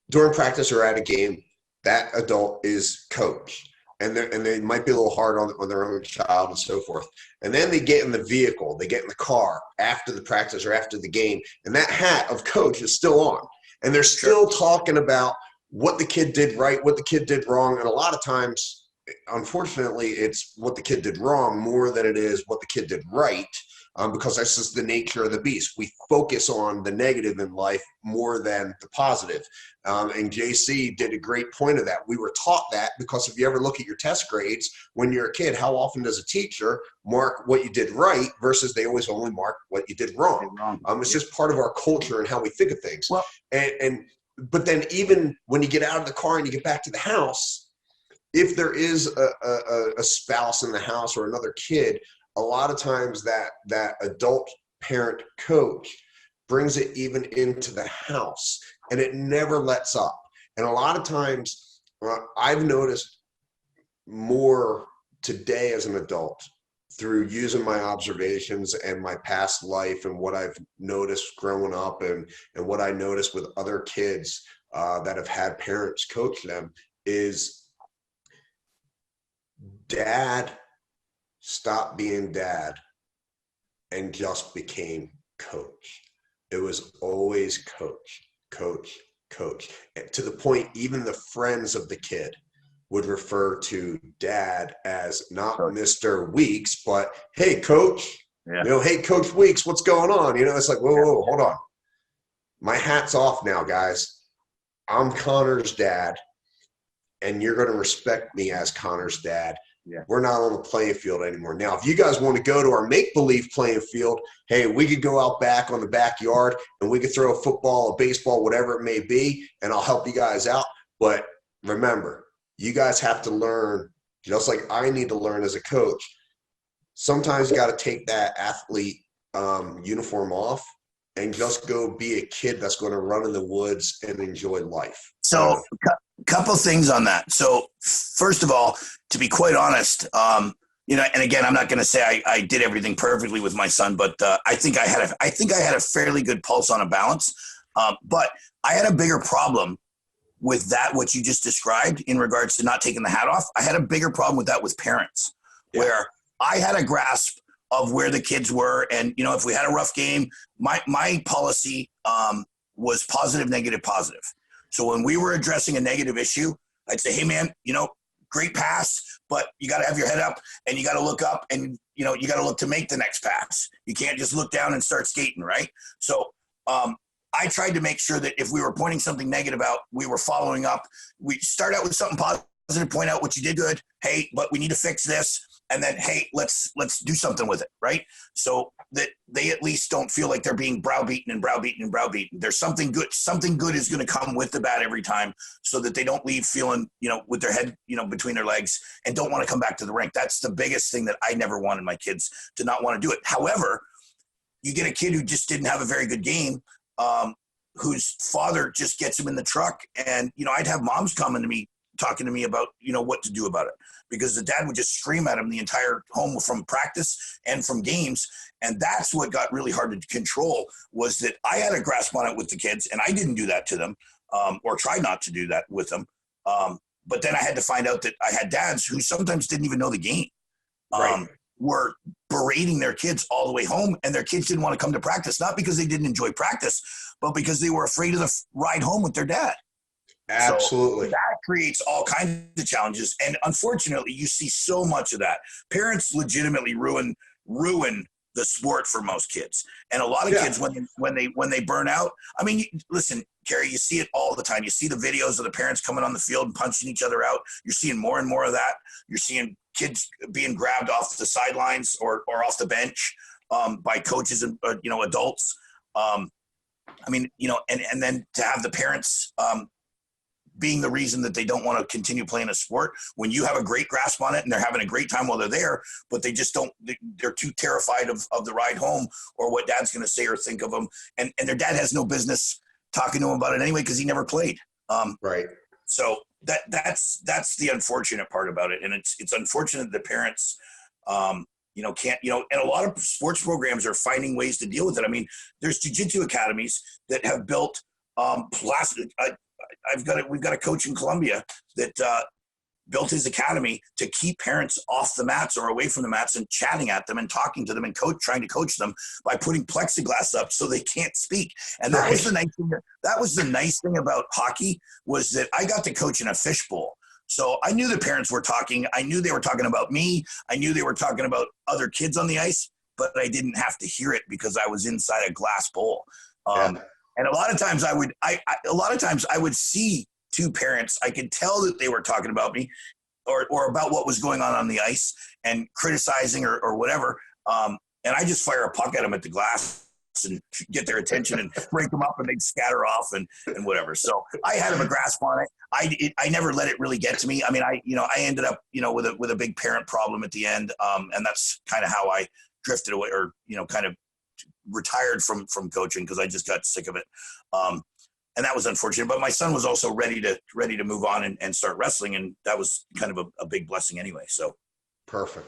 during practice or at a game, that adult is coach. And they might be a little hard on their own child and so forth. And then they get in the vehicle, they get in the car after the practice or after the game, and that hat of coach is still on. And they're still talking about what the kid did right, what the kid did wrong. And a lot of times, unfortunately, it's what the kid did wrong more than it is what the kid did right. Because that's just the nature of the beast. We focus on the negative in life more than the positive. And JC did a great point of that. We were taught that because if you ever look at your test grades when you're a kid, how often does a teacher mark what you did right versus they always only mark what you did wrong? It's just part of our culture and how we think of things.
Well,
but then even when you get out of the car and you get back to the house, if there is a spouse in the house or another kid, a lot of times that adult parent coach brings it even into the house and it never lets up. And a lot of times I've noticed more today as an adult through using my observations and my past life and what I've noticed growing up and what I noticed with other kids that have had parents coach them is dad stopped being dad and just became coach. It was always coach, to the point even the friends of the kid would refer to dad as not Mr. Weeks, but hey, coach, hey, Coach Weeks, what's going on? It's like, whoa, hold on. My hat's off now, guys. I'm Connor's dad, and you're going to respect me as Connor's dad. Yeah. We're not on the playing field anymore. Now, if you guys want to go to our make-believe playing field, hey, we could go out back on the backyard and we could throw a football, a baseball, whatever it may be, and I'll help you guys out. But remember, you guys have to learn, just like I need to learn as a coach. Sometimes you got to take that athlete uniform off and just go be a kid that's going to run in the woods and enjoy life.
So couple things on that. So first of all, to be quite honest, and again, I'm not going to say I did everything perfectly with my son, but I think I had a fairly good pulse on a balance. But I had a bigger problem with that, what you just described in regards to not taking the hat off. I had a bigger problem with that with parents, where I had a grasp of where the kids were. And, if we had a rough game, my policy was positive, negative, positive. So when we were addressing a negative issue, I'd say, hey, man, great pass, but you got to have your head up and you got to look up and, you got to look to make the next pass. You can't just look down and start skating, right? So I tried to make sure that if we were pointing something negative out, we were following up. We start out with something positive, point out what you did good. Hey, but we need to fix this. And then, hey, let's do something with it, right? So that they at least don't feel like they're being browbeaten and browbeaten and browbeaten. There's something good. Something good is going to come with the bat every time, so that they don't leave feeling, with their head, between their legs and don't want to come back to the rink. That's the biggest thing that I never wanted my kids to not want to do it. However, you get a kid who just didn't have a very good game, whose father just gets him in the truck, and I'd have moms coming to me talking to me about what to do about it, because the dad would just scream at him the entire home from practice and from games. And that's what got really hard to control, was that I had a grasp on it with the kids, and I didn't do that to them, or tried not to do that with them. But then I had to find out that I had dads who sometimes didn't even know the game,
Right.
were berating their kids all the way home, and their kids didn't want to come to practice, not because they didn't enjoy practice, but because they were afraid of the ride home with their dad. So
Absolutely.
that creates all kinds of challenges. And unfortunately, you see so much of that. Parents legitimately ruin the sport for most kids. And a lot of kids, when they burn out, I mean, listen, Kerry, you see it all the time. You see the videos of the parents coming on the field and punching each other out. You're seeing more and more of that. You're seeing kids being grabbed off the sidelines or off the bench by coaches and adults. I mean, and then to have the parents being the reason that they don't want to continue playing a sport when you have a great grasp on it and they're having a great time while they're there, but they just they're too terrified of the ride home or what dad's going to say or think of them. And their dad has no business talking to him about it anyway, because he never played.
Right.
So that's the unfortunate part about it. And it's unfortunate that parents, can't, and a lot of sports programs are finding ways to deal with it. I mean, there's jiu-jitsu academies that have built plastic. We've got a coach in Colombia that built his academy to keep parents off the mats or away from the mats and chatting at them and talking to them and trying to coach them by putting plexiglass up so they can't speak. And that was the nice thing. That was the nice thing about hockey, was that I got to coach in a fishbowl. So I knew the parents were talking. I knew they were talking about me. I knew they were talking about other kids on the ice, but I didn't have to hear it because I was inside a glass bowl. And a lot of times I would see two parents. I could tell that they were talking about me or about what was going on the ice and criticizing or whatever. And I just fire a puck at them at the glass and get their attention and break them up and they'd scatter off and whatever. So I had a grasp on it. I never let it really get to me. I mean, I ended up, with a big parent problem at the end. And that's kind of how I drifted away or, kind of retired from coaching because I just got sick of it. And that was unfortunate, but my son was also ready to move on and start wrestling. And that was kind of a big blessing anyway. So.
Perfect.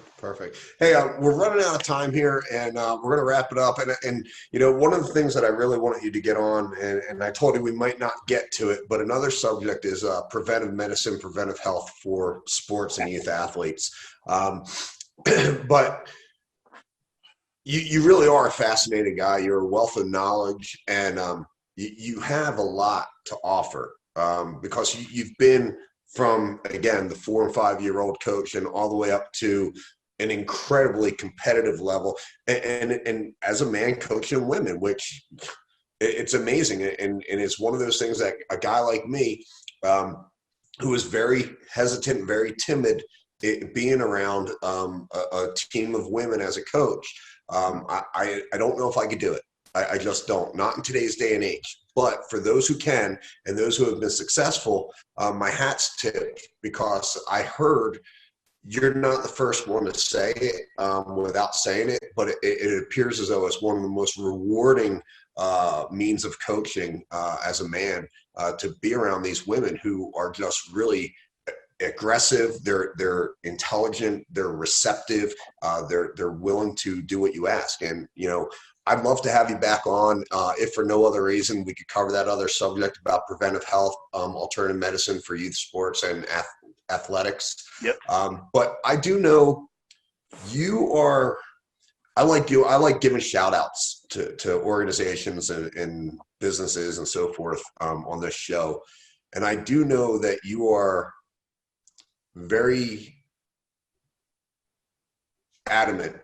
Hey, we're running out of time here, and we're going to wrap it up. And one of the things that I really wanted you to get on, and I told you we might not get to it, but another subject is preventive medicine, preventive health for sports and youth athletes. But you really are a fascinating guy. You're a wealth of knowledge, and you have a lot to offer because you've been from, again, the 4 and 5 year old coach and all the way up to an incredibly competitive level. And as a man coaching women, which it's amazing. And it's one of those things that a guy like me, who is very hesitant, very timid, being around a team of women as a coach, I don't know if I could do it. I just don't, not in today's day and age. But for those who can and those who have been successful, my hat's tipped, because I heard you're not the first one to say it without saying it, but it appears as though it's one of the most rewarding means of coaching as a man, to be around these women who are just really aggressive, they're intelligent, they're receptive, they're willing to do what you ask. And I'd love to have you back on, if for no other reason. We could cover that other subject about preventive health, alternative medicine for youth sports and athletics.
Yep.
But I do know you are, I like giving shout outs to organizations and businesses and so forth on this show. And I do know that you are very adamant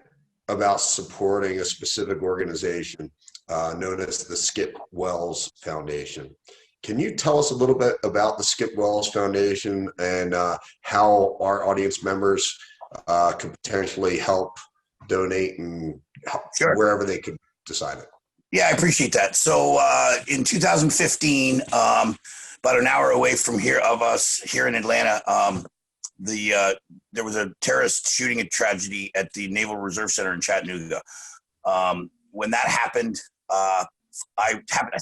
about supporting a specific organization known as the Skip Wells Foundation. Can you tell us a little bit about the Skip Wells Foundation and how our audience members could potentially help donate and help wherever they could decide it?
Yeah, I appreciate that. So in 2015, about an hour away from us here in Atlanta, there was a terrorist shooting tragedy at the Naval Reserve Center in Chattanooga. When that happened, I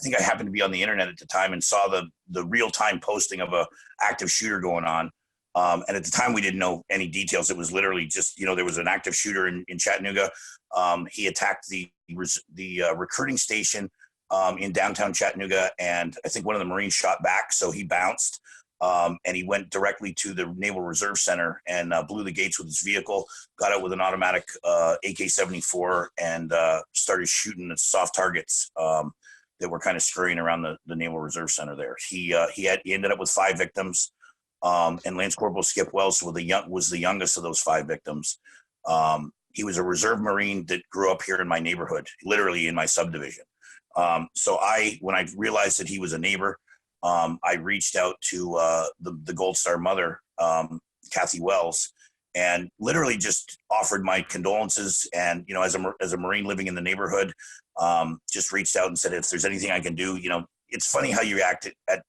think I happened to be on the internet at the time and saw the real-time posting of a active shooter going on. And at the time, we didn't know any details. It was literally just, there was an active shooter in Chattanooga. He attacked the recruiting station in downtown Chattanooga, and I think one of the Marines shot back, so he bounced. And he went directly to the Naval Reserve Center and blew the gates with his vehicle, got out with an automatic AK-74 and started shooting at soft targets that were kind of scurrying around the Naval Reserve Center there. He ended up with 5 victims, and Lance Corporal Skip Wells was the youngest of those 5 victims. He was a reserve Marine that grew up here in my neighborhood, literally in my subdivision. So when I realized that he was a neighbor, I reached out to the Gold Star mother, Kathy Wells, and literally just offered my condolences. And, you know, as a Marine living in the neighborhood, just reached out and said, if there's anything I can do. You know, it's funny how you react at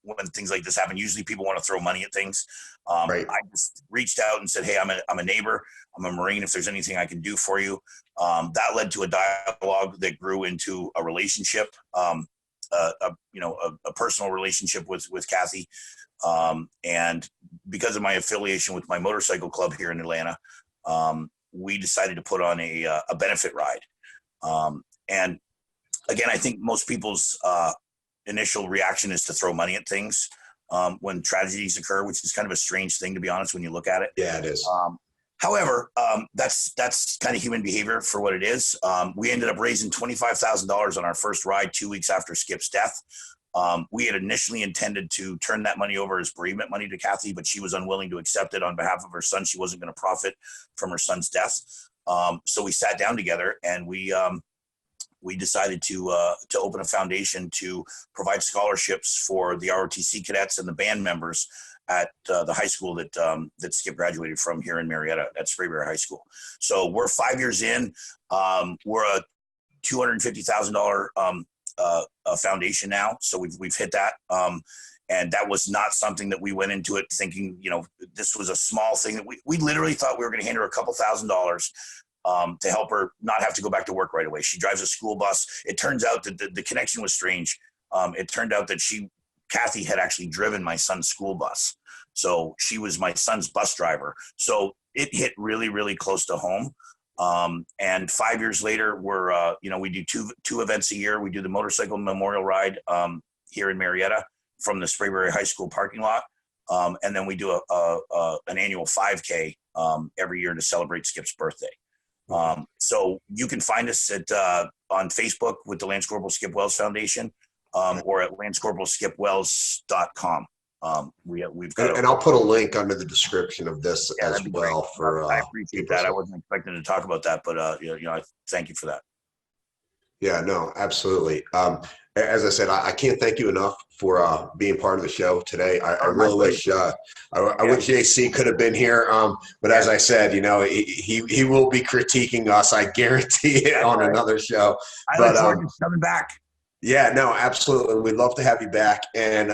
when things like this happen. Usually people want to throw money at things.
Right.
I just reached out and said, hey, I'm a neighbor. I'm a Marine. If there's anything I can do for you. That led to a dialogue that grew into a relationship, a personal relationship with Kathy. And because of my affiliation with my motorcycle club here in Atlanta, we decided to put on a benefit ride. And again, I think most people's initial reaction is to throw money at things when tragedies occur, which is kind of a strange thing, to be honest, when you look at it.
Yeah, it is.
However, that's kind of human behavior for what it is. We ended up raising $25,000 on our first ride 2 weeks after Skip's death. We had initially intended to turn that money over as bereavement money to Kathy, but she was unwilling to accept it on behalf of her son. She wasn't going to profit from her son's death. So we sat down together and we decided to open a foundation to provide scholarships for the ROTC cadets and the band members at the high school that Skip graduated from here in Marietta at Sprayberry High School. So we're 5 years in. We're a $250,000 foundation now. So we've hit that. And that was not something that we went into it thinking, you know, this was a small thing that we literally thought we were going to hand her a couple $1,000s to help her not have to go back to work right away. She drives a school bus. It turns out that the connection was strange. It turned out that Kathy had actually driven my son's school bus. So she was my son's bus driver. So it hit really, really close to home. And 5 years later, we do two events a year. We do the motorcycle memorial ride here in Marietta from the Sprayberry High School parking lot. And then we do an annual 5K every year to celebrate Skip's birthday. So you can find us on Facebook with the Lance Corporal Skip Wells Foundation or at LanceCorporalSkipWells.com. We've got
and I'll put a link under the description of this as well.
I appreciate that. I wasn't expecting to talk about that, but I thank you for that.
Yeah, no, absolutely. As I said, I can't thank you enough for being part of the show today. I really wish I wish JC could have been here. But as I said, you know, he will be critiquing us. I guarantee it on another show.
I look forward to coming back.
Yeah, no, absolutely. We'd love to have you back. And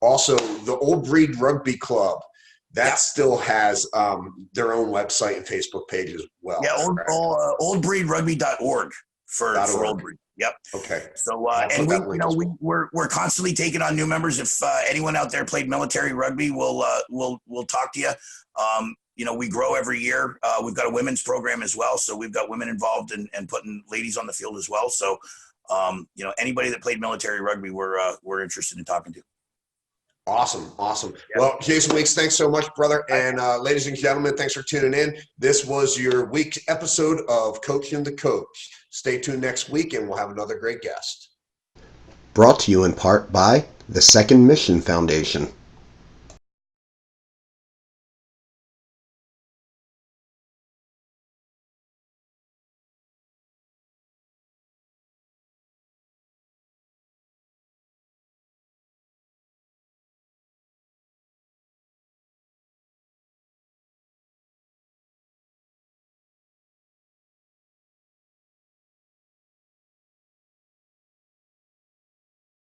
also the Old Breed Rugby Club, that still has their own website and Facebook page as well.
Yeah, oldbreedrugby.org for Old Breed. Yep.
Okay.
So and we're constantly taking on new members. If anyone out there played military rugby, we'll talk to you. You know, we grow every year. We've got a women's program as well, so we've got women involved and putting ladies on the field as well. So you know, anybody that played military rugby, we're interested in talking to.
Awesome. Well, Jason Weeks, thanks so much, brother. And ladies and gentlemen, thanks for tuning in. This was your week's episode of Coaching the Coach. Stay tuned next week, and we'll have another great guest. Brought to you in part by the Second Mission Foundation.